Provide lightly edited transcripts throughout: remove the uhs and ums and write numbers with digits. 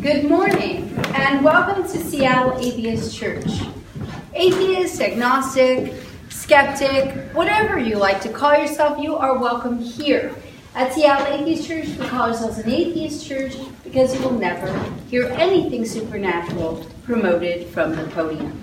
Good morning, and welcome to Seattle Atheist Church. Atheist, agnostic, skeptic, whatever you like to call yourself, you are welcome here. At Seattle Atheist Church, we call ourselves an atheist church because you will never hear anything supernatural promoted from the podium.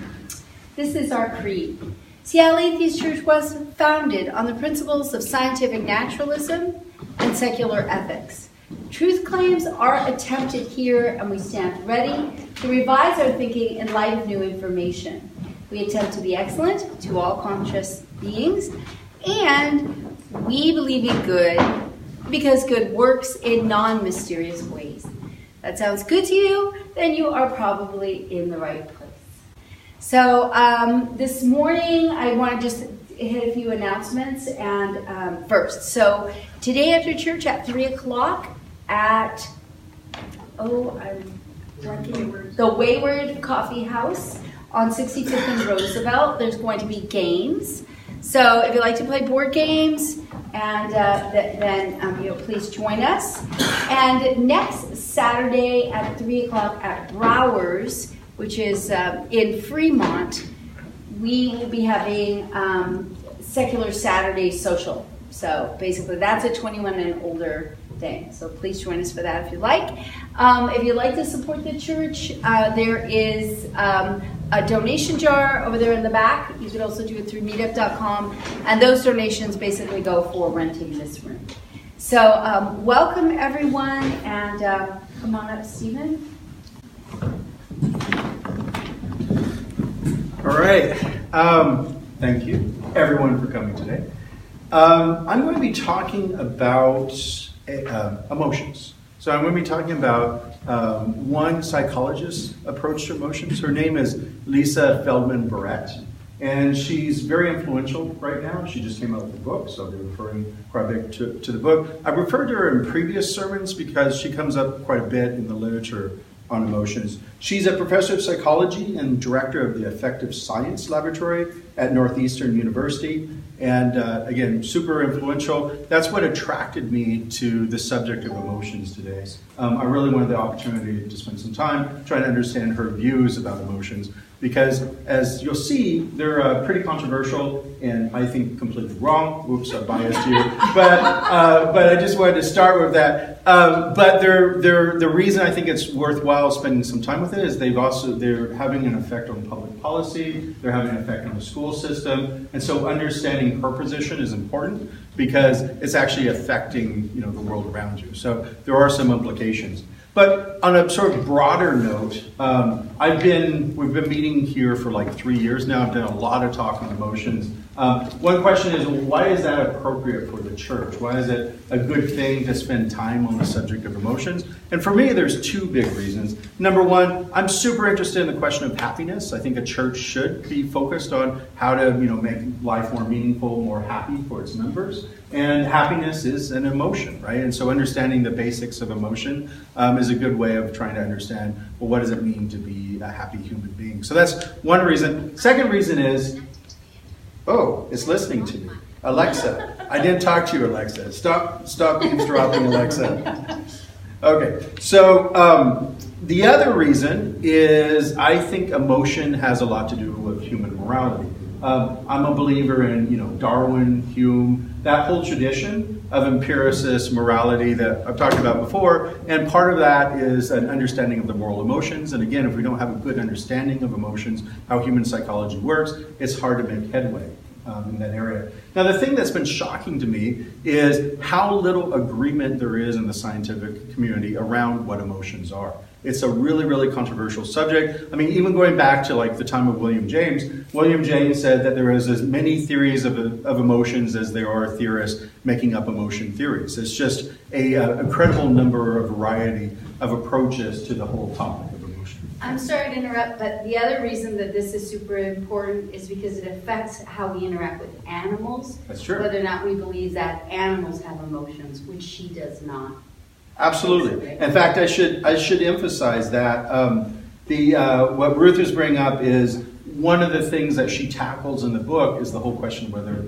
This is our creed. Seattle Atheist Church was founded on the principles of scientific naturalism and secular ethics. Truth claims are attempted here, and we stand ready to revise our thinking in light of new information. We attempt to be excellent to all conscious beings, and we believe in good because good works in non-mysterious ways. That sounds good to you? Then you are probably in the right place. So this morning, I want to just hit a few announcements. And first, so today after church at 3 o'clock at, the Wayward Coffee House on 65th and Roosevelt, there's going to be games. So if you like to play board games, and then please join us. And next Saturday at 3 o'clock at Browers, which is in Fremont, we will be having Secular Saturday Social. So basically that's a 21 and older thing. So please join us for that if you like. If you'd like to support the church, there is a donation jar over there in the back. You can also do it through meetup.com. And those donations basically go for renting this room. So welcome everyone, and come on up, Stephen. All right. Thank you, everyone, for coming today. I'm going to be talking about emotions. So I'm going to be talking about one psychologist's approach to emotions. Her name is Lisa Barrett, and she's very influential right now. She just came out with a book, so I'll be referring quite a bit to the book. I've referred to her in previous sermons because she comes up quite a bit in the literature on emotions. She's a professor of psychology and director of the Affective Science Laboratory at Northeastern University. And again, super influential. That's what attracted me to the subject of emotions today. I really wanted the opportunity to spend some time trying to understand her views about emotions, because as you'll see, they're pretty controversial and I think completely wrong. Whoops, I biased you. But I just wanted to start with that. But the reason I think it's worthwhile spending some time with it is they're having an effect on public policy. They're having an effect on the school system. And so understanding her position is important because it's actually affecting the world around you. So there are some implications. But on a sort of broader note, we've been meeting here for like 3 years now. I've done a lot of talk on emotions. One question is, why is that appropriate for the church? Why is it a good thing to spend time on the subject of emotions? And for me, there's two big reasons. Number one, I'm super interested in the question of happiness. I think a church should be focused on how to, make life more meaningful, more happy for its members. And happiness is an emotion, right? And so understanding the basics of emotion is a good way of trying to understand, well, what does it mean to be a happy human being? So that's one reason. Second reason is, it's listening to me. Alexa. I didn't talk to you, Alexa. Stop eavesdropping, Alexa. Okay, so the other reason is I think emotion has a lot to do with human morality. I'm a believer in, Darwin, Hume, that whole tradition of empiricist morality that I've talked about before, and part of that is an understanding of the moral emotions. And again, if we don't have a good understanding of emotions, how human psychology works, it's hard to make headway in that area. Now, the thing that's been shocking to me is how little agreement there is in the scientific community around what emotions are. It's a really, really controversial subject. I mean, even going back to like the time of William James said that there is as many theories of emotions as there are theorists making up emotion theories. It's just a incredible number of variety of approaches to the whole topic of emotion. I'm sorry to interrupt, but the other reason that this is super important is because it affects how we interact with animals. That's true. Whether or not we believe that animals have emotions, which she does not. Absolutely. In fact, I should emphasize that what Ruth is bringing up is one of the things that she tackles in the book is the whole question of whether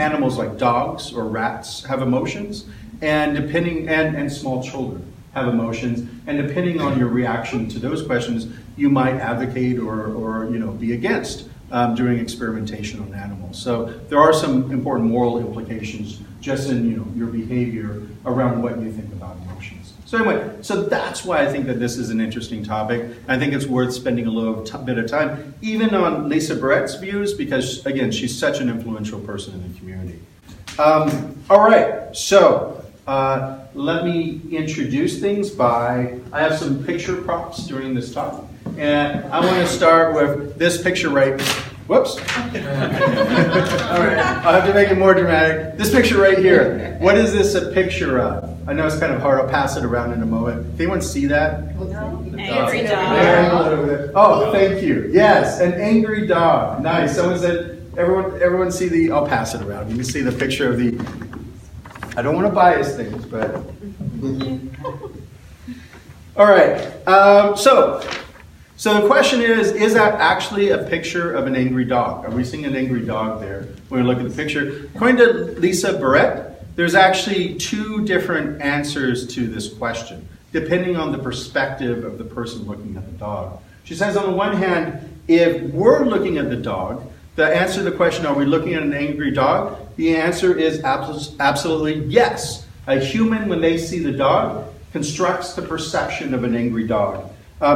animals like dogs or rats have emotions, and small children. have emotions, and depending on your reaction to those questions, you might advocate or be against during experimentation on animals. So there are some important moral implications just in your behavior around what you think about emotions. So anyway, so that's why I think that this is an interesting topic. I think it's worth spending a little bit of time, even on Lisa Barrett's views, because again, she's such an influential person in the community. All right, so let me introduce things by, I have some picture props during this talk. And I want to start with this picture whoops. All right, I'll have to make it more dramatic. This picture right here, what is this a picture of? I know it's kind of hard, I'll pass it around in a moment. Can anyone see that? Angry dog. Oh, thank you. Yes, an angry dog. Nice. Someone said, everyone see I'll pass it around. You can see the picture of I don't want to bias things, but. All right, so the question is that actually a picture of an angry dog? Are we seeing an angry dog there when we look at the picture? According to Lisa Barrett, there's actually two different answers to this question, depending on the perspective of the person looking at the dog. She says, on the one hand, if we're looking at the dog, the answer to the question, are we looking at an angry dog? The answer is absolutely yes. A human, when they see the dog, constructs the perception of an angry dog.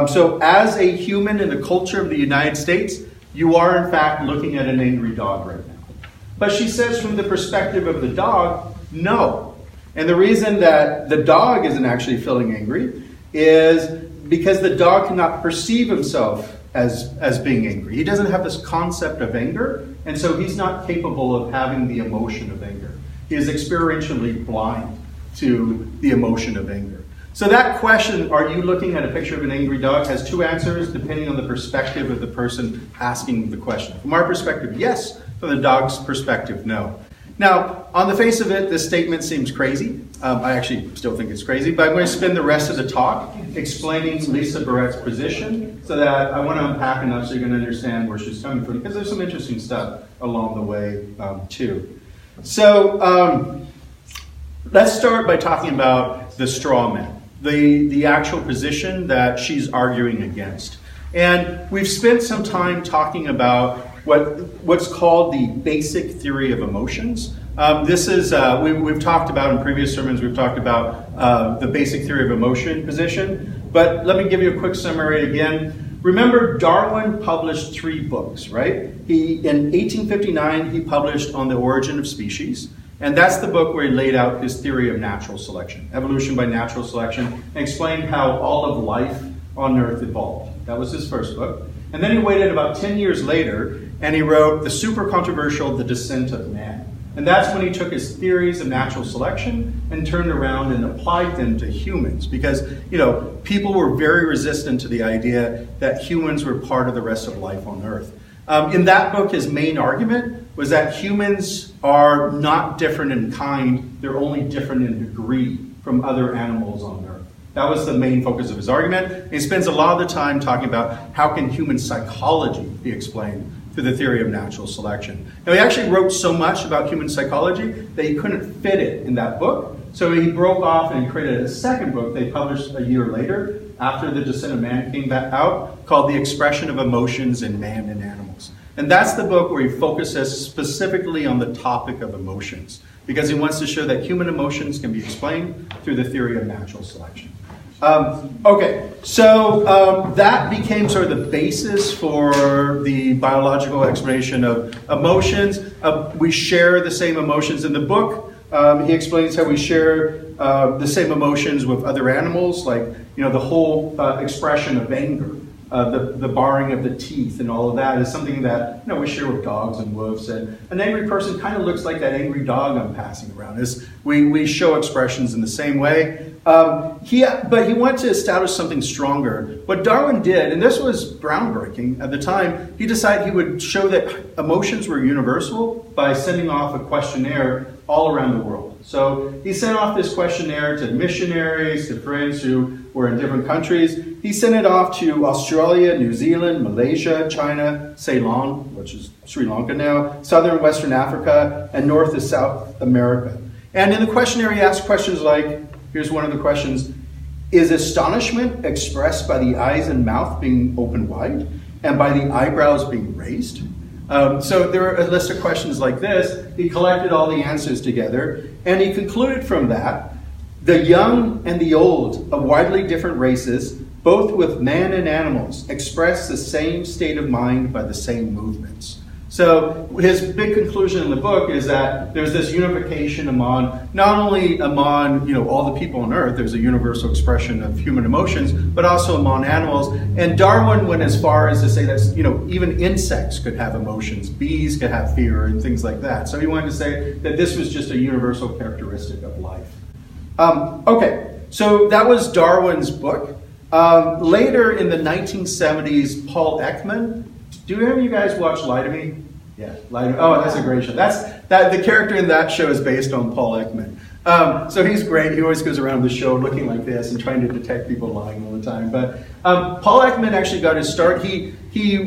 So as a human in the culture of the United States, you are in fact looking at an angry dog right now. But she says from the perspective of the dog, no. And the reason that the dog isn't actually feeling angry is because the dog cannot perceive himself as being angry. He doesn't have this concept of anger, and so he's not capable of having the emotion of anger. He is experientially blind to the emotion of anger. So that question, are you looking at a picture of an angry dog, has two answers depending on the perspective of the person asking the question. From our perspective, yes. From the dog's perspective, no. Now, on the face of it, this statement seems crazy. I actually still think it's crazy, but I'm going to spend the rest of the talk explaining Lisa Barrett's position so that I want to unpack enough so you're going to understand where she's coming from, because there's some interesting stuff along the way, too. So, let's start by talking about the straw man. The actual position that she's arguing against. And we've spent some time talking about what's called the basic theory of emotions. This is, we've talked about in previous sermons, we've talked about the basic theory of emotion position. But let me give you a quick summary again. Remember, Darwin published 3 books, right? In 1859, he published On the Origin of Species. And that's the book where he laid out his theory of natural selection, evolution by natural selection, and explained how all of life on Earth evolved. That was his first book. And then he waited about 10 years later, and he wrote the super controversial The Descent of Man. And that's when he took his theories of natural selection and turned around and applied them to humans. Because, people were very resistant to the idea that humans were part of the rest of life on Earth. In that book, his main argument was that humans are not different in kind, they're only different in degree from other animals on Earth. That was the main focus of his argument. And he spends a lot of the time talking about how can human psychology be explained through the theory of natural selection. Now, he actually wrote so much about human psychology that he couldn't fit it in that book. So he broke off and created a second book they published a year later, after The Descent of Man came back out, called The Expression of Emotions in Man and Animals. And that's the book where he focuses specifically on the topic of emotions, because he wants to show that human emotions can be explained through the theory of natural selection. So that became sort of the basis for the biological explanation of emotions. We share the same emotions in the book. He explains how we share the same emotions with other animals, like the whole expression of anger, the baring of the teeth, and all of that is something that we share with dogs and wolves. And an angry person kind of looks like that angry dog I'm passing around. We show expressions in the same way. But he wanted to establish something stronger. What Darwin did, and this was groundbreaking at the time, he decided he would show that emotions were universal by sending off a questionnaire all around the world. So he sent off this questionnaire to missionaries, to friends who were in different countries. He sent it off to Australia, New Zealand, Malaysia, China, Ceylon, which is Sri Lanka now, Southern and Western Africa, and North and South America. And in the questionnaire, he asked questions like, here's one of the questions, Is astonishment expressed by the eyes and mouth being open wide and by the eyebrows being raised? So there are a list of questions like this. He collected all the answers together, and he concluded from that, the young and the old of widely different races, both with man and animals, express the same state of mind by the same movements. So his big conclusion in the book is that there's this unification not only among all the people on Earth, there's a universal expression of human emotions, but also among animals. And Darwin went as far as to say that even insects could have emotions, bees could have fear, and things like that. So he wanted to say that this was just a universal characteristic of life. Okay, so that was Darwin's book. Later in the 1970s, Paul Ekman. Do any of you guys watch Lie to Me? Yeah, Lie to Me. Oh, that's a great show. The character in that show is based on Paul Ekman. So he's great. He always goes around the show looking like this and trying to detect people lying all the time. But Paul Ekman actually got his start. He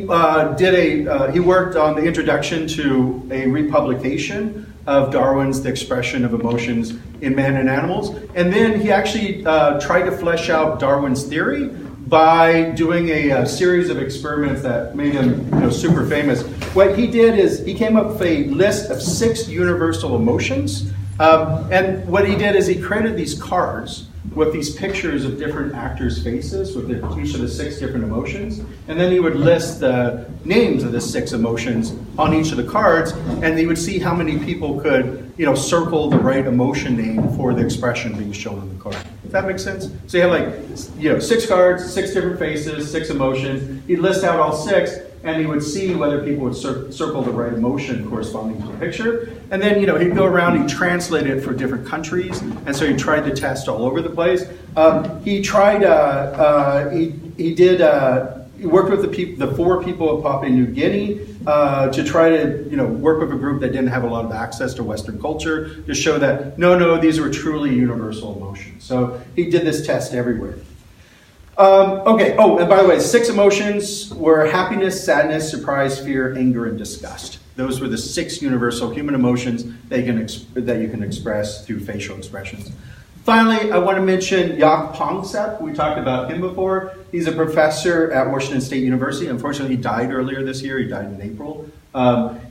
worked on the introduction to a republication of Darwin's The Expression of Emotions in Man and Animals. And then he actually tried to flesh out Darwin's theory by doing a series of experiments that made him super famous. What he did is he came up with a list of 6 universal emotions. And what he did is he created these cards with these pictures of different actors' faces with each of the 6 different emotions. And then he would list the names of the 6 emotions on each of the cards, and he would see how many people could circle the right emotion name for the expression being shown on the card. Does that make sense? So you have 6 cards, 6 different faces, 6 emotions. He'd list out all 6, and he would see whether people would circle the right emotion corresponding to the picture. And then, he'd go around, he'd translate it for different countries, and so he tried to test all over the place. He worked with the 4 people of Papua New Guinea to try to, work with a group that didn't have a lot of access to Western culture to show that, no, these were truly universal emotions. So he did this test everywhere. Okay. Oh, and by the way, 6 emotions were happiness, sadness, surprise, fear, anger, and disgust. Those were the 6 universal human emotions that you can express through facial expressions. Finally, I want to mention Jaak Panksepp. We talked about him before. He's a professor at Washington State University. Unfortunately, he died earlier this year. He died in April.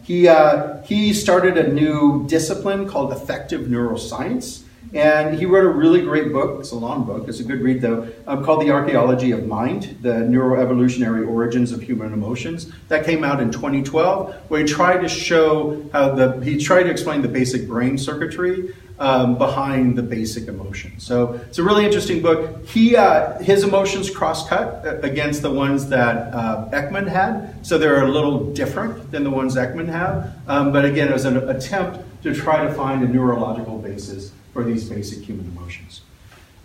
He started a new discipline called affective neuroscience. And he wrote a really great book. It's a long book. It's a good read, though, called The Archaeology of Mind, the Neuroevolutionary Origins of Human Emotions. That came out in 2012, where he tried to show he tried to explain the basic brain circuitry behind the basic emotions. So it's a really interesting book. His emotions cross-cut against the ones that Ekman had. So they're a little different than the ones Ekman have. But again, it was an attempt to try to find a neurological basis for these basic human emotions.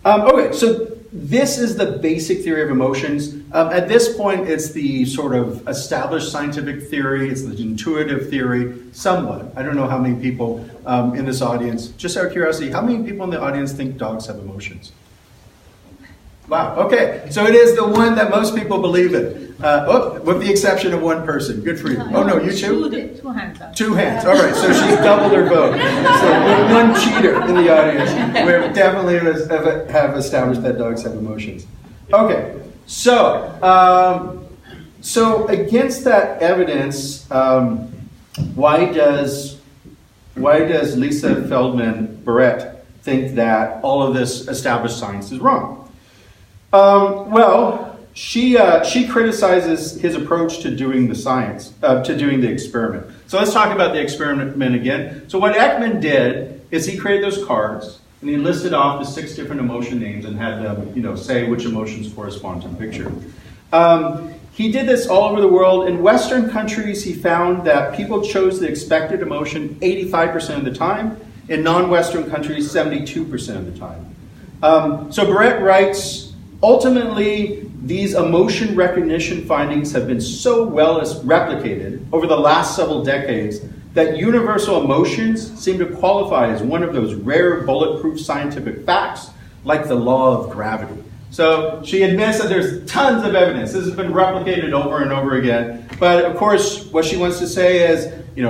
Okay, so this is the basic theory of emotions. At this point, it's the sort of established scientific theory, it's the intuitive theory, somewhat. I don't know how many people in this audience, just out of curiosity, how many people in the audience think dogs have emotions? Wow, okay, so it is the one that most people believe in, with the exception of one person. Good for you. Oh no, you too? 2 hands up. 2 hands, all right, so she's doubled her vote. So one cheater in the audience. We definitely have established that dogs have emotions. Okay, so against that evidence, why does Lisa Barrett think that all of this established science is wrong? She criticizes his approach to doing the science, to doing the experiment. So let's talk about the experiment again. So what Ekman did is he created those cards, and he listed off the 6 different emotion names and had them, say which emotions correspond to the picture. He did this all over the world. In Western countries, he found that people chose the expected emotion 85% of the time. In non-Western countries, 72% of the time. So Barrett writes, ultimately, these emotion recognition findings have been so well replicated over the last several decades that universal emotions seem to qualify as one of those rare bulletproof scientific facts, like the law of gravity. So she admits that there's tons of evidence. This has been replicated over and over again. But of course, what she wants to say is,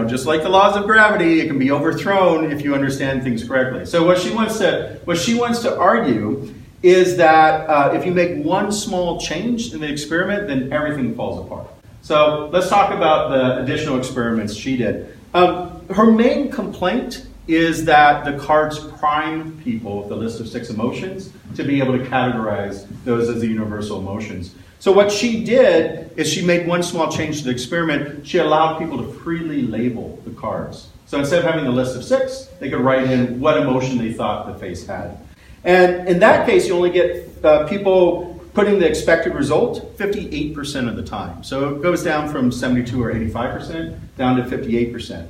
just like the laws of gravity, it can be overthrown if you understand things correctly. So what she wants to argue is that if you make one small change in the experiment, then everything falls apart. So let's talk about the additional experiments she did. Her main complaint is that the cards prime people with a list of 6 emotions to be able to categorize those as the universal emotions. So what she did is she made one small change to the experiment. She allowed people to freely label the cards. So instead of having a list of 6, they could write in what emotion they thought the face had. And in that case, you only get people putting the expected result 58% of the time. So it goes down from 72 or 85% down to 58%.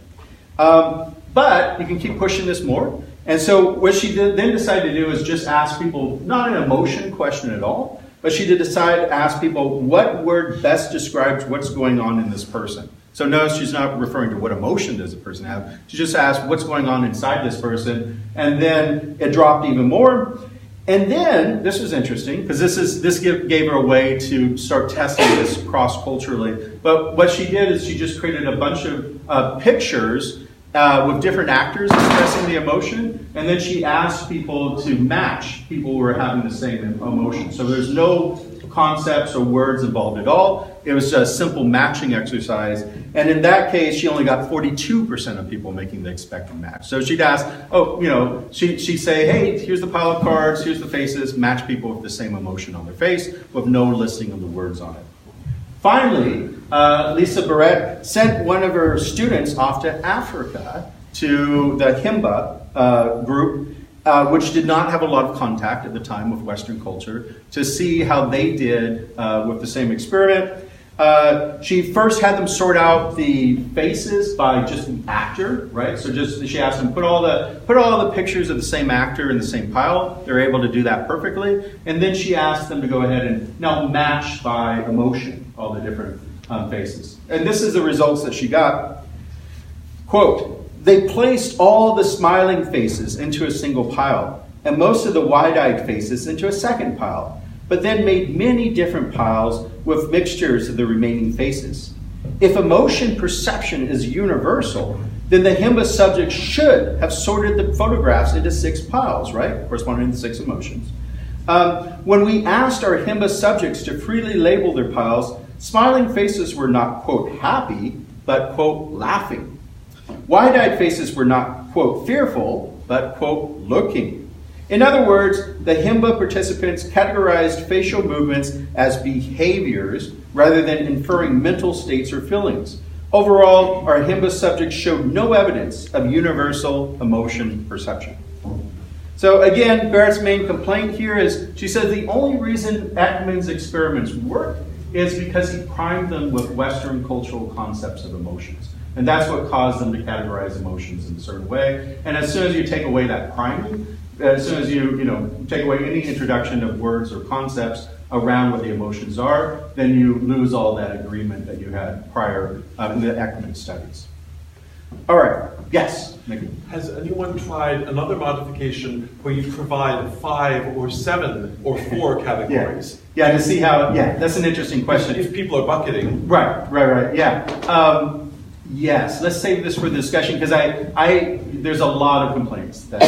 But you can keep pushing this more. And so what she then decided to do is just ask people, not an emotion question at all, but she did decide to ask people what word best describes what's going on in this person. So notice she's not referring to what emotion does a person have. She just asked what's going on inside this person, and then it dropped even more. And then, this was interesting, because this gave her a way to start testing this cross-culturally. But what she did is she just created a bunch of pictures with different actors expressing the emotion, and then she asked people to match people who were having the same emotion. So there's no concepts or words involved at all. It was a simple matching exercise. And in that case, she only got 42% of people making the expected match. So she'd ask, she'd say, hey, here's the pile of cards, here's the faces, match people with the same emotion on their face with no listing of the words on it. Finally, Lisa Barrett sent one of her students off to Africa to the Himba group, which did not have a lot of contact at the time with Western culture, to see how they did with the same experiment. She first had them sort out the faces by just the actor, right? So she asked them put all the pictures of the same actor in the same pile. They're able to do that perfectly, and then she asked them to go ahead and now match by emotion all the different faces. And this is the results that she got. Quote, they placed all the smiling faces into a single pile, and most of the wide-eyed faces into a second pile, but then made many different piles with mixtures of the remaining faces. If emotion perception is universal, then the Himba subject should have sorted the photographs into 6 piles, right? Corresponding to 6 emotions. When we asked our Himba subjects to freely label their piles, smiling faces were not, quote, happy, but, quote, laughing. Wide-eyed faces were not, quote, fearful, but, quote, looking. In other words, the Himba participants categorized facial movements as behaviors rather than inferring mental states or feelings. Overall, our Himba subjects showed no evidence of universal emotion perception. So again, Barrett's main complaint here is she says the only reason Ekman's experiments work is because he primed them with Western cultural concepts of emotions. And that's what caused them to categorize emotions in a certain way. And as soon as you take away that priming, as soon as you take away any introduction of words or concepts around what the emotions are, then you lose all that agreement that you had prior in the Ekman studies. All right. Yes, Nikki. Has anyone tried another modification where you provide 5 or 7 or 4 categories? Yeah, to see how, that's an interesting question. If people are bucketing. Right, yeah. Yes, let's save this for the discussion because there's a lot of complaints that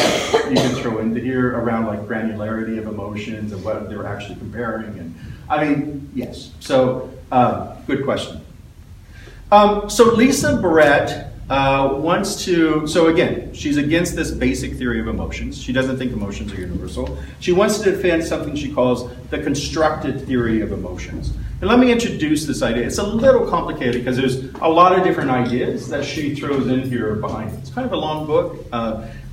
you can throw into here around like granularity of emotions and what they're actually comparing. And yes. So good question. So Lisa Barrett wants to, so again, she's against this basic theory of emotions. She doesn't think emotions are universal. She wants to defend something she calls the constructed theory of emotions. And let me introduce this idea. It's a little complicated because there's a lot of different ideas that she throws in here behind. It's kind of a long book.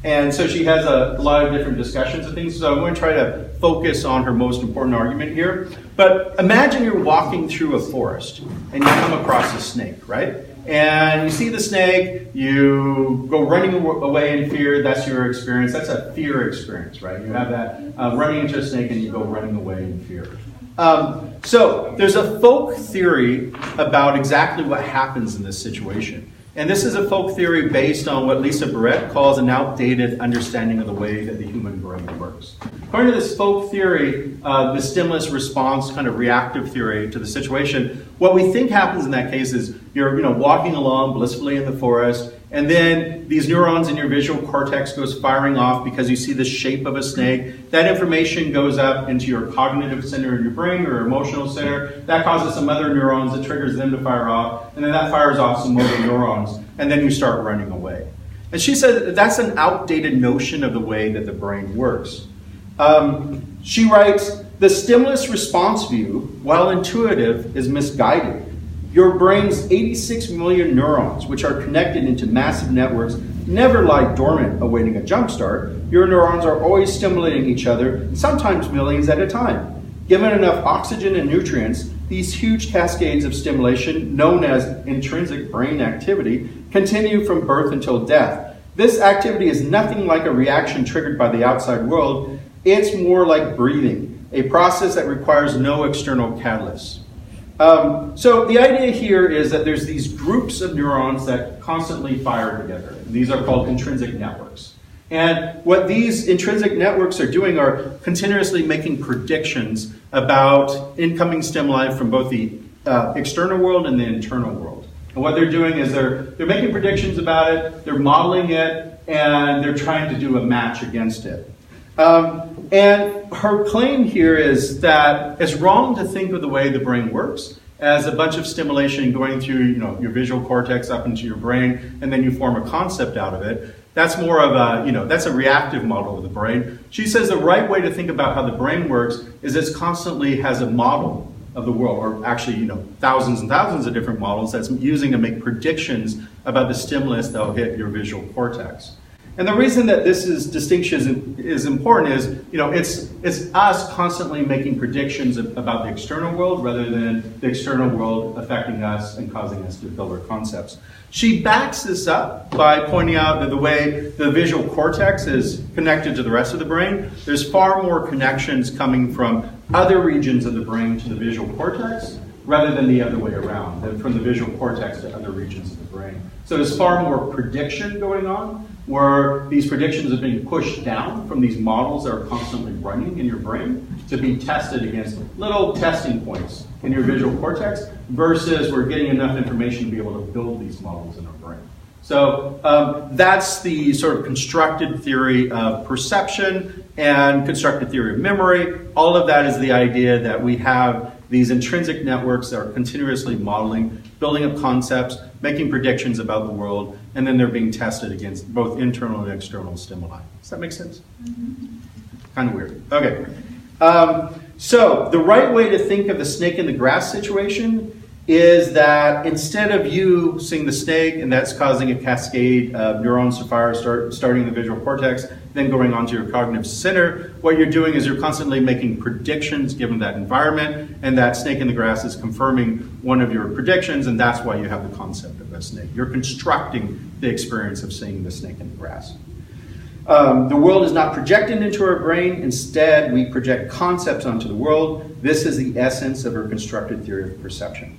And so she has a lot of different discussions of things. So I'm going to try to focus on her most important argument here. But imagine you're walking through a forest and you come across a snake, right? And you see the snake, you go running away in fear. That's your experience. That's a fear experience, right? You have that running into a snake and you go running away in fear. So there's a folk theory about exactly what happens in this situation. And this is a folk theory based on what Lisa Barrett calls an outdated understanding of the way that the human brain works. According to this folk theory, the stimulus response kind of reactive theory to the situation, what we think happens in that case is you're walking along blissfully in the forest And then these neurons in your visual cortex goes firing off because you see the shape of a snake. That information goes up into your cognitive center in your brain or emotional center. That causes some other neurons that triggers them to fire off. And then that fires off some motor neurons. And then you start running away. And she said that that's an outdated notion of the way that the brain works. She writes, the stimulus response view, while intuitive, is misguided. Your brain's 86 million neurons, which are connected into massive networks, never lie dormant awaiting a jump start. Your neurons are always stimulating each other, sometimes millions at a time. Given enough oxygen and nutrients, these huge cascades of stimulation, known as intrinsic brain activity, continue from birth until death. This activity is nothing like a reaction triggered by the outside world. It's more like breathing, a process that requires no external catalyst. So the idea here is that there's these groups of neurons that constantly fire together. These are called intrinsic networks. And what these intrinsic networks are doing are continuously making predictions about incoming stimuli from both the external world and the internal world. And what they're doing is they're making predictions about it, they're modeling it, and they're trying to do a match against it. And her claim here is that it's wrong to think of the way the brain works as a bunch of stimulation going through, your visual cortex up into your brain, and then you form a concept out of it. That's more of a, that's a reactive model of the brain. She says the right way to think about how the brain works is it constantly has a model of the world, or actually, thousands and thousands of different models that's using to make predictions about the stimulus that will hit your visual cortex. And the reason that this distinction is important is, it's us constantly making predictions about the external world rather than the external world affecting us and causing us to build our concepts. She backs this up by pointing out that the way the visual cortex is connected to the rest of the brain, there's far more connections coming from other regions of the brain to the visual cortex rather than the other way around, than from the visual cortex to other regions of the brain. So there's far more prediction going on, where these predictions are being pushed down from these models that are constantly running in your brain to be tested against little testing points in your visual cortex, versus we're getting enough information to be able to build these models in our brain. So that's the sort of constructed theory of perception and constructed theory of memory. All of that is the idea that we have these intrinsic networks that are continuously modeling, building up concepts, making predictions about the world, and then they're being tested against both internal and external stimuli. Does that make sense? Mm-hmm. Kind of weird. Okay. So the right way to think of the snake in the grass situation is that instead of you seeing the snake and that's causing a cascade of neurons to fire, starting in the visual cortex, then going on to your cognitive center, what you're doing is you're constantly making predictions given that environment, and that snake in the grass is confirming one of your predictions, and that's why you have the concept of a snake. You're constructing the experience of seeing the snake in the grass. The world is not projected into our brain. Instead, we project concepts onto the world. This is the essence of our constructed theory of perception.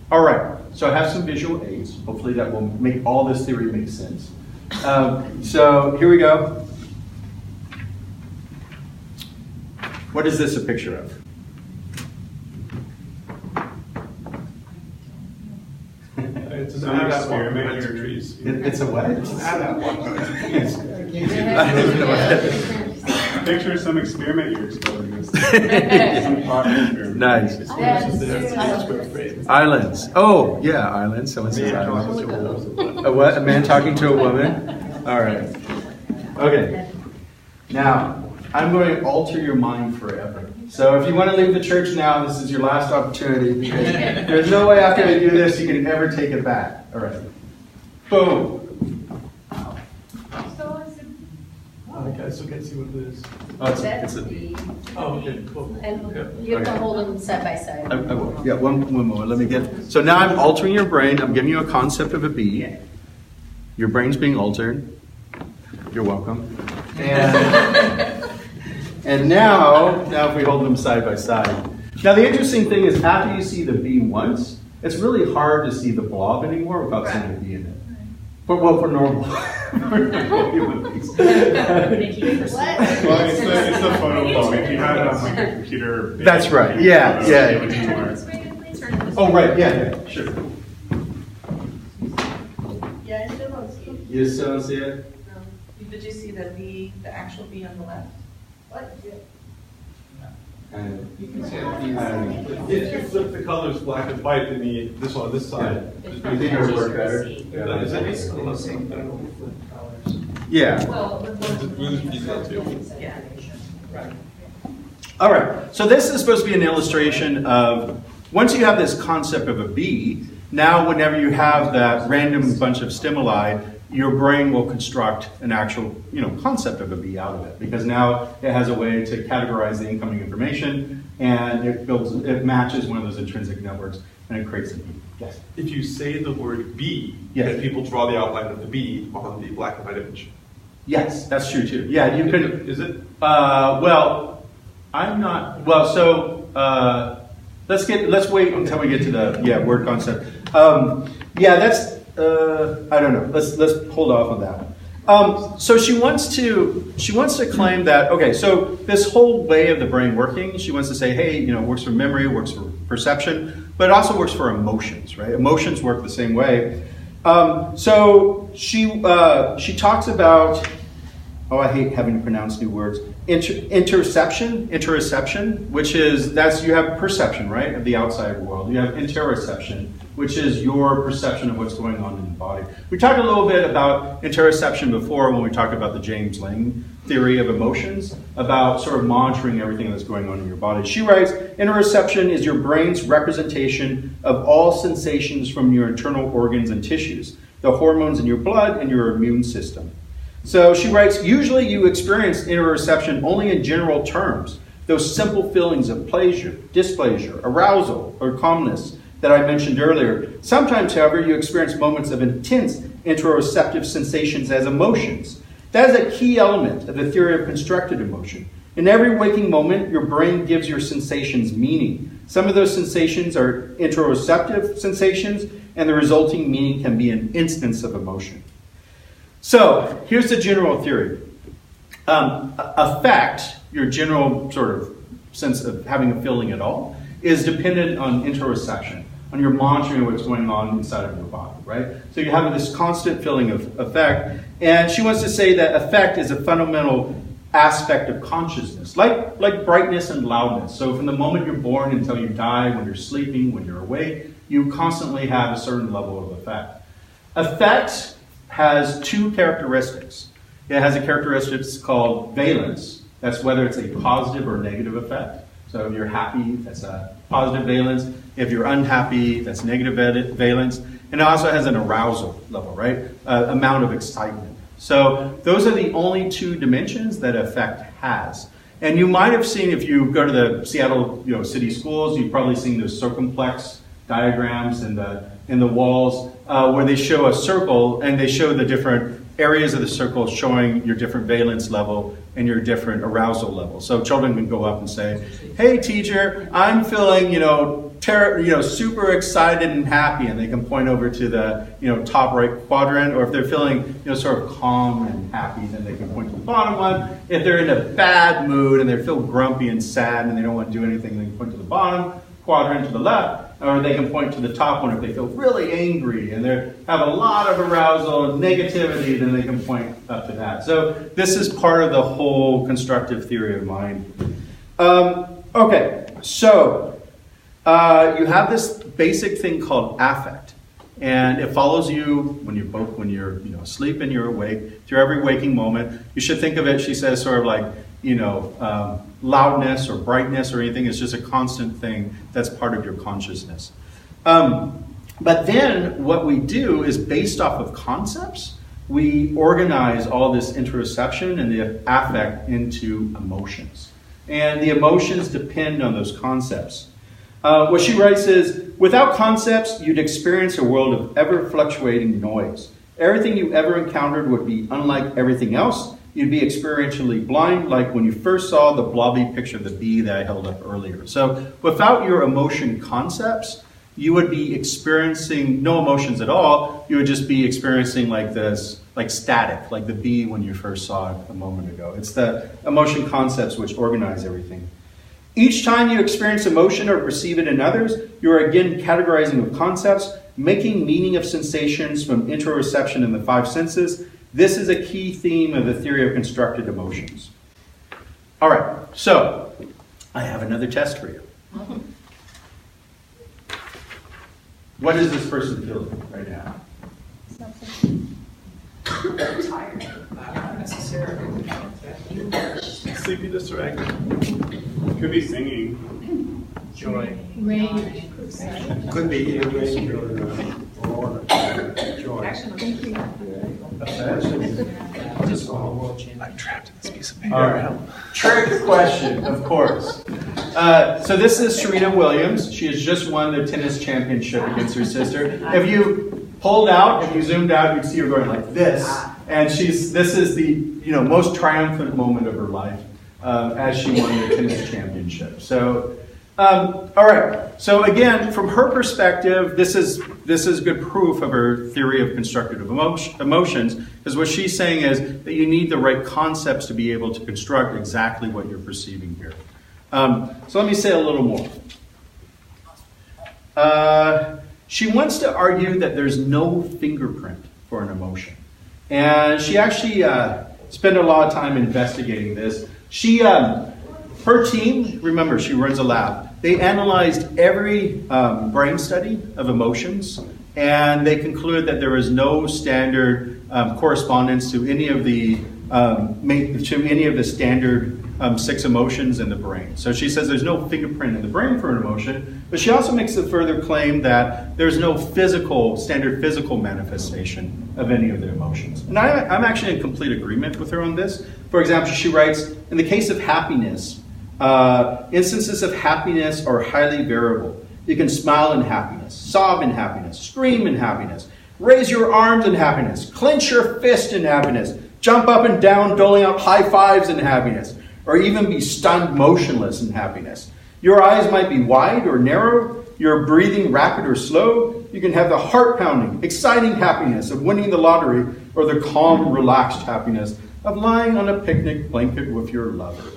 All right, so I have some visual aids. Hopefully that will make all this theory make sense. So here we go. What is this a picture of? It's an experiment in trees. It's a what? It's an adult one. Picture some experiment you're exposing us to. Some thought experiment. Nice. Islands. Oh, yeah, islands. Someone says islands. A what? A man talking to a woman? All right. Okay. Now, I'm going to alter your mind forever. So if you want to leave the church now, this is your last opportunity, because there's no way after I do this you can ever take it back. All right. Boom. I still can't see what it is. Oh, it's a bee. Oh, okay, cool. And you have to hold them side by side. I will. Yeah, one moment. Let me get. So now I'm altering your brain. I'm giving you a concept of a bee. Your brain's being altered. You're welcome. And now if we hold them side by side. Now the interesting thing is, after you see the bee once, it's really hard to see the blob anymore without seeing a bee in it. For normal human beings. Well, it's the photo phone. If you had it on like a computer. That's right. Yeah. Oh, right. Yeah. Sure. You still don't see it? No. Did you see the B, the actual B on the left? What? And You can see it. If you flip the colors black and white, then this one on this side. you think it would work better? Yeah. Is it Basically the same thing with different colors. Yeah. Well, Yeah. Right. All right. So this is supposed to be an illustration of once you have this concept of a bee, now whenever you have that random bunch of stimuli, your brain will construct an actual, concept of a bee out of it, because now it has a way to categorize the incoming information, and it matches one of those intrinsic networks, and it creates a bee. Yes. If you say the word bee, Yes. then people draw the outline of the bee on the black and white image. Yes, that's true too. Yeah, you could. Is it? Well, I'm not. Well, so let's wait until we get to the word concept. That's. I don't know. Let's hold off on that. So she wants to claim that, okay, so this whole way of the brain working, she wants to say, hey, it works for memory, works for perception, but it also works for emotions, right? Emotions work the same way. So she talks about, I hate having to pronounce new words, interoception, which is, you have perception, right, of the outside world. You have interoception, which is your perception of what's going on in the body. We talked a little bit about interoception before when we talked about the James Lang theory of emotions, about sort of monitoring everything that's going on in your body. She writes, interoception is your brain's representation of all sensations from your internal organs and tissues, the hormones in your blood and your immune system. So she writes, usually you experience interoception only in general terms, those simple feelings of pleasure, displeasure, arousal, or calmness that I mentioned earlier. Sometimes, however, you experience moments of intense interoceptive sensations as emotions. That is a key element of the theory of constructed emotion. In every waking moment, your brain gives your sensations meaning. Some of those sensations are interoceptive sensations, and the resulting meaning can be an instance of emotion. So, here's the general theory. Affect, your general sort of sense of having a feeling at all, is dependent on interoception, on your monitoring of what's going on inside of your body, right? So you have this constant feeling of affect, and she wants to say that affect is a fundamental aspect of consciousness, like brightness and loudness. So from the moment you're born until you die, when you're sleeping, when you're awake, you constantly have a certain level of affect. Affect has two characteristics. It has a characteristic called valence. That's whether it's a positive or negative effect. So if you're happy, that's a positive valence. If you're unhappy, that's negative valence. And it also has an arousal level, right? Amount of excitement. So those are the only two dimensions that affect has. And you might have seen, if you go to the Seattle city schools, you've probably seen those circumplex diagrams in the walls where they show a circle and they show the different areas of the circle showing your different valence level and your different arousal level. So children can go up and say, hey teacher, I'm feeling, super excited and happy, and they can point over to the, top right quadrant. Or if they're feeling, sort of calm and happy, then they can point to the bottom one. If they're in a bad mood and they feel grumpy and sad and they don't want to do anything, they can point to the bottom quadrant to the left. Or they can point to the top one if they feel really angry and they have a lot of arousal and negativity, then they can point up to that. So this is part of the whole constructive theory of mind. Okay, so you have this basic thing called affect, and it follows you when you're asleep and you're awake through every waking moment. You should think of it, she says, sort of like loudness or brightness or anything. Is just a constant thing that's part of your consciousness. But then what we do is, based off of concepts, we organize all this interoception and the affect into emotions. And the emotions depend on those concepts. What she writes is, without concepts, you'd experience a world of ever-fluctuating noise. Everything you ever encountered would be unlike everything else. You'd be experientially blind, like when you first saw the blobby picture of the bee that I held up earlier. So without your emotion concepts, you would be experiencing no emotions at all. You would just be experiencing like this, like static, like the bee when you first saw it a moment ago. It's the emotion concepts which organize everything. Each time you experience emotion or perceive it in others, you are again categorizing of concepts, making meaning of sensations from interoception in the five senses. This is a key theme of the theory of constructed emotions. All right, so I have another test for you. What is this person feeling right now? Tired. Not necessarily. Sleepiness or anger? Could be singing. Joy. Rage. Could be either rage or joy. Actually, I'm trapped in this piece of paper. All right. Trick question, of course. So this is Serena Williams. She has just won the tennis championship against her sister. If you pulled out, if you zoomed out, you'd see her going like this. And this is the most triumphant moment of her life as she won the tennis championship. So, all right. So again, from her perspective, this is good proof of her theory of constructive emotions, because what she's saying is that you need the right concepts to be able to construct exactly what you're perceiving here. So let me say a little more. She wants to argue that there's no fingerprint for an emotion. And she actually spent a lot of time investigating this. Her team, remember, she runs a lab. They analyzed every brain study of emotions, and they concluded that there was no standard correspondence to any of the standard 6 emotions in the brain. So she says there's no fingerprint in the brain for an emotion, but she also makes a further claim that there's no standard physical manifestation of any of the emotions. And I'm actually in complete agreement with her on this. For example, she writes, in the case of happiness, instances of happiness are highly variable. You can smile in happiness, sob in happiness, scream in happiness, raise your arms in happiness, clench your fist in happiness, jump up and down, doling out high fives in happiness, or even be stunned motionless in happiness. Your eyes might be wide or narrow, your breathing rapid or slow. You can have the heart-pounding, exciting happiness of winning the lottery, or the calm, relaxed happiness of lying on a picnic blanket with your lover.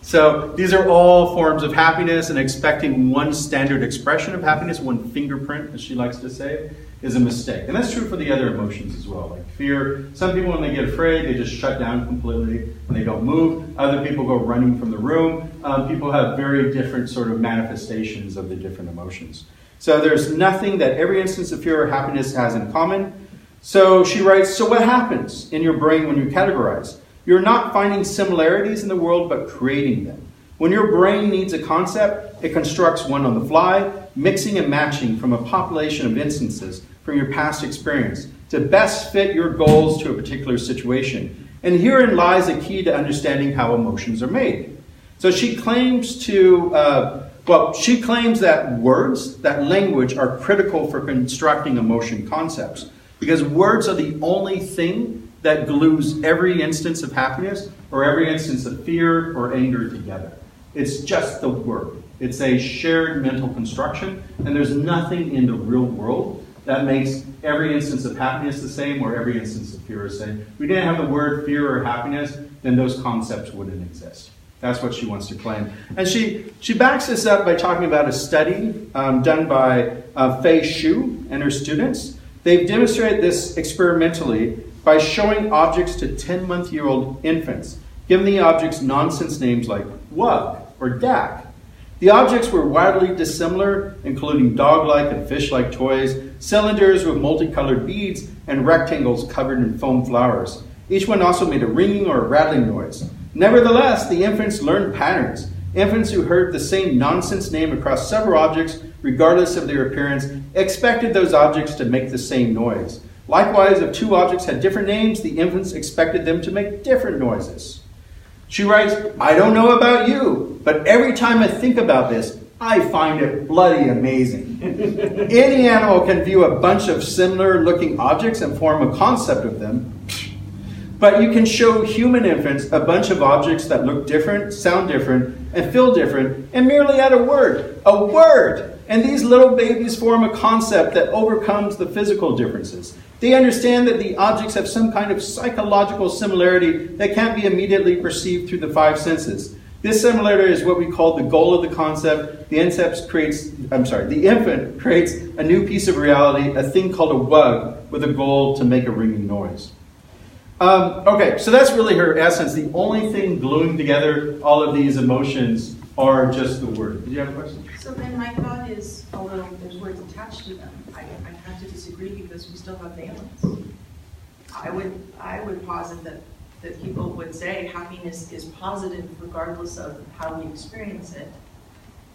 So these are all forms of happiness, and expecting one standard expression of happiness, one fingerprint, as she likes to say, is a mistake. And that's true for the other emotions as well, like fear. Some people, when they get afraid, they just shut down completely and they don't move. Other people go running from the room. People have very different sort of manifestations of the different emotions. So there's nothing that every instance of fear or happiness has in common. So she writes, so what happens in your brain when you categorize? You're not finding similarities in the world, but creating them. When your brain needs a concept, it constructs one on the fly, mixing and matching from a population of instances from your past experience to best fit your goals to a particular situation. And herein lies a key to understanding how emotions are made. So she claims that words, that language, are critical for constructing emotion concepts, because words are the only thing that glues every instance of happiness or every instance of fear or anger together. It's just the word. It's a shared mental construction, and there's nothing in the real world that makes every instance of happiness the same or every instance of fear the same. If we didn't have the word fear or happiness, then those concepts wouldn't exist. That's what she wants to claim. And she backs this up by talking about a study done by Fei Xu and her students. They've demonstrated this experimentally by showing objects to 10-month-old infants, giving the objects nonsense names like wug or dak. The objects were wildly dissimilar, including dog-like and fish-like toys, cylinders with multicolored beads, and rectangles covered in foam flowers. Each one also made a ringing or a rattling noise. Nevertheless, the infants learned patterns. Infants who heard the same nonsense name across several objects, regardless of their appearance, expected those objects to make the same noise. Likewise, if 2 objects had different names, the infants expected them to make different noises. She writes, I don't know about you, but every time I think about this, I find it bloody amazing. Any animal can view a bunch of similar-looking objects and form a concept of them. But you can show human infants a bunch of objects that look different, sound different, and feel different, and merely add a word. A word! And these little babies form a concept that overcomes the physical differences. They understand that the objects have some kind of psychological similarity that can't be immediately perceived through the 5 senses. This similarity is what we call the goal of the concept. The infant creates a new piece of reality, a thing called a wug, with a goal to make a ringing noise. Okay, so that's really her essence. The only thing gluing together all of these emotions are just the word. Did you have a question? So then my thought is, although there's words attached to them, I have to disagree because we still have valence. I would posit that people would say happiness is positive regardless of how we experience it,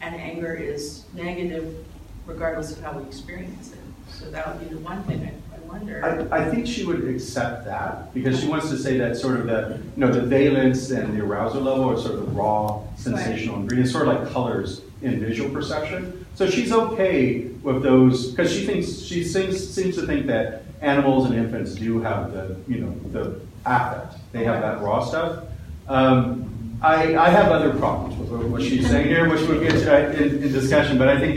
and anger is negative regardless of how we experience it. So that would be the one thing I wonder. I think she would accept that because she wants to say that sort of the valence and the arousal level are sort of the raw sensational ingredients, sort of like colors in visual perception. So she's okay with those because she seems to think that animals and infants do have the affect. They have that raw stuff. I have other problems with what she's saying here, which we'll get to in discussion. But I think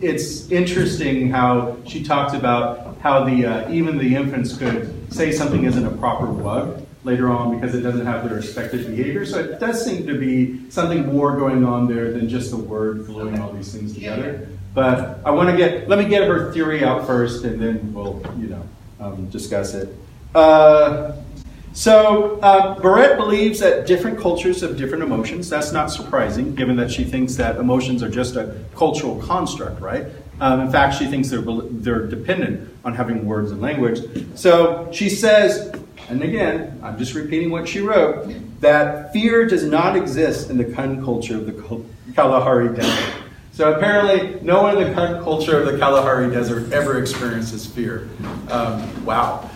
it's interesting how she talks about how even the infants could say something isn't a proper wug later on because it doesn't have their expected behavior. So it does seem to be something more going on there than just the word gluing all these things together. But let me get her theory out first, and then we'll discuss it. Barrett believes that different cultures have different emotions. That's not surprising, given that she thinks that emotions are just a cultural construct, right? In fact, she thinks they're dependent on having words and language. So she says, and again, I'm just repeating what she wrote, that fear does not exist in the Kun culture of the Kalahari Desert. So apparently, no one in the Kun culture of the Kalahari Desert ever experiences fear. Wow.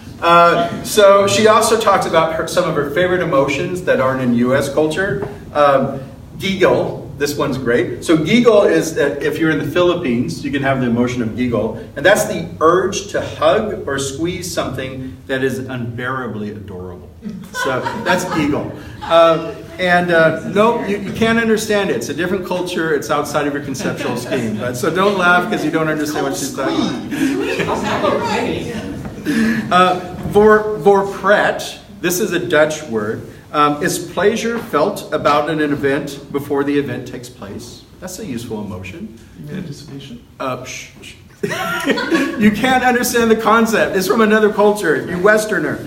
So she also talks about some of her favorite emotions that aren't in U.S. culture. Giggle. This one's great. So giggle is that if you're in the Philippines, you can have the emotion of giggle. And that's the urge to hug or squeeze something that is unbearably adorable. So that's giggle. No, you can't understand it. It's a different culture. It's outside of your conceptual scheme. So don't laugh because you don't understand what she's talking about. Voorpret, this is a Dutch word, is pleasure felt about an event before the event takes place. That's a useful emotion. Anticipation? You can't understand the concept. It's from another culture. You Westerner.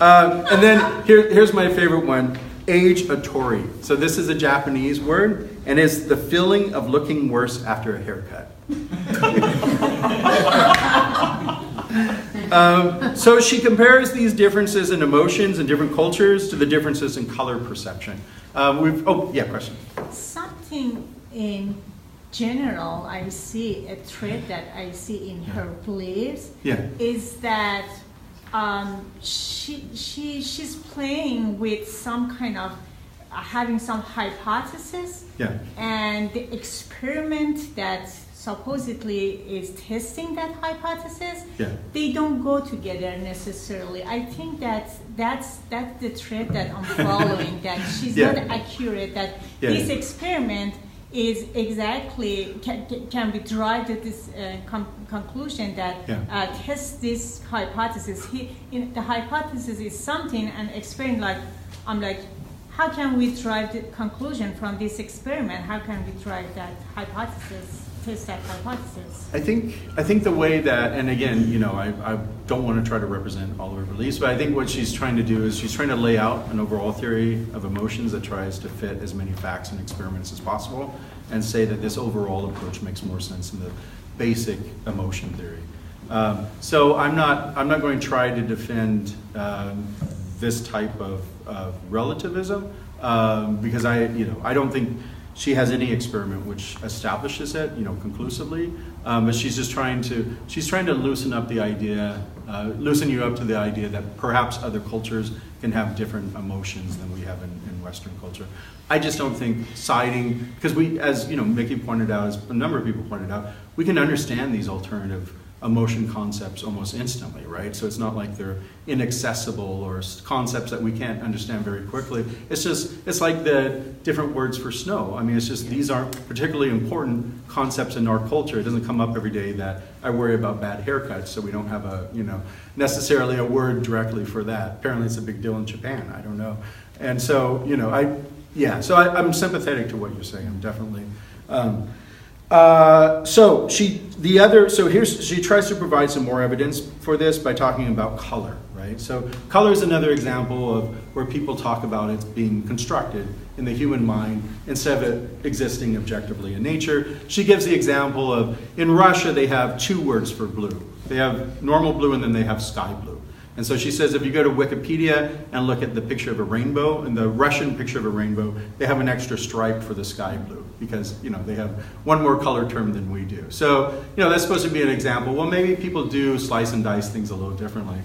And then here's my favorite one, age-atori. So this is a Japanese word, and it's the feeling of looking worse after a haircut. So she compares these differences in emotions in different cultures to the differences in color perception. Question. Something in general, I see a trait that I see in her beliefs is that she's playing with some kind of having some hypothesis, and the experiment that supposedly is testing that hypothesis, they don't go together necessarily. I think that's the trait that I'm following, that she's not accurate, that this experiment is exactly, can be derived at this conclusion that tests this hypothesis. The hypothesis is something, and experiment I'm like, how can we derive the conclusion from this experiment? How can we derive that hypothesis? That hypothesis. I think the way that, and again, I don't want to try to represent all of her beliefs, but I think what she's trying to do is she's trying to lay out an overall theory of emotions that tries to fit as many facts and experiments as possible, and say that this overall approach makes more sense than the basic emotion theory. So I'm not going to try to defend this type of relativism because I don't think she has any experiment which establishes it, conclusively. But she's just trying to loosen you up to the idea that perhaps other cultures can have different emotions than we have in Western culture. I just don't think siding, because we, as Mickey pointed out, as a number of people pointed out, we can understand these alternative emotion concepts almost instantly, right? So it's not like they're inaccessible or concepts that we can't understand very quickly. It's like the different words for snow. I mean, it's just these aren't particularly important concepts in our culture. It doesn't come up every day that I worry about bad haircuts, so we don't have necessarily a word directly for that. Apparently it's a big deal in Japan, I don't know. And so, Yeah, so I'm sympathetic to what you're saying. I'm definitely. She tries to provide some more evidence for this by talking about color, right? So color is another example of where people talk about it being constructed in the human mind instead of it existing objectively in nature. She gives the example of, in Russia, they have two words for blue. They have normal blue and then they have sky blue. And so she says if you go to Wikipedia and look at the picture of a rainbow, in the Russian picture of a rainbow, they have an extra stripe for the sky blue because, they have one more color term than we do. So, that's supposed to be an example. Well, maybe people do slice and dice things a little differently.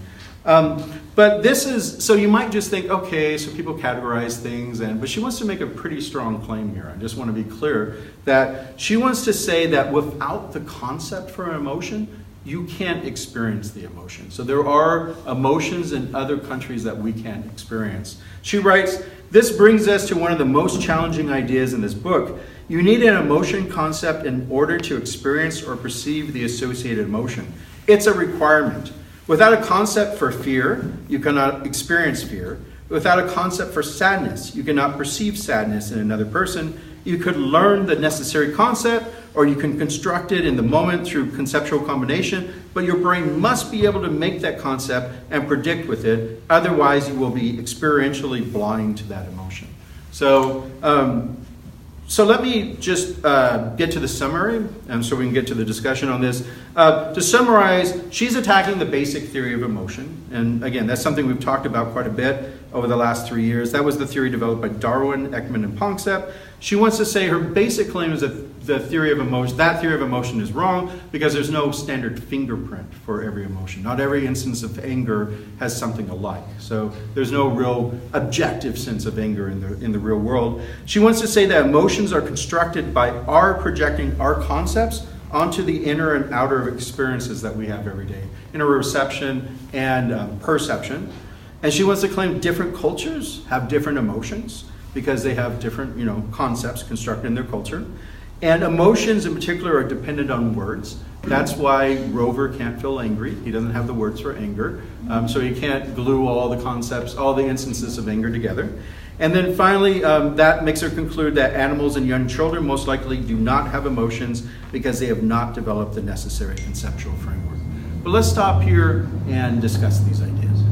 But this is, so you might just think, okay, so people categorize things, but she wants to make a pretty strong claim here. I just want to be clear that she wants to say that without the concept for an emotion, you can't experience the emotion. So there are emotions in other countries that we can't experience. She writes, this brings us to one of the most challenging ideas in this book. You need an emotion concept in order to experience or perceive the associated emotion. It's a requirement. Without a concept for fear, you cannot experience fear. Without a concept for sadness, you cannot perceive sadness in another person. You could learn the necessary concept, or you can construct it in the moment through conceptual combination, but your brain must be able to make that concept and predict with it. Otherwise, you will be experientially blind to that emotion. So let me just get to the summary, so we can get to the discussion on this. To summarize, she's attacking the basic theory of emotion. And again, that's something we've talked about quite a bit over the last 3 years. That was the theory developed by Darwin, Ekman, and Panksepp. She wants to say her basic claim is that that theory of emotion is wrong because there's no standard fingerprint for every emotion. Not every instance of anger has something alike. So there's no real objective sense of anger in the real world. She wants to say that emotions are constructed by our projecting our concepts onto the inner and outer experiences that we have every day, interoception and perception. And she wants to claim different cultures have different emotions because they have different, concepts constructed in their culture. And emotions in particular are dependent on words. That's why Rover can't feel angry. He doesn't have the words for anger. So he can't glue all the concepts, all the instances of anger together. And then finally, that makes her conclude that animals and young children most likely do not have emotions because they have not developed the necessary conceptual framework. But let's stop here and discuss these ideas.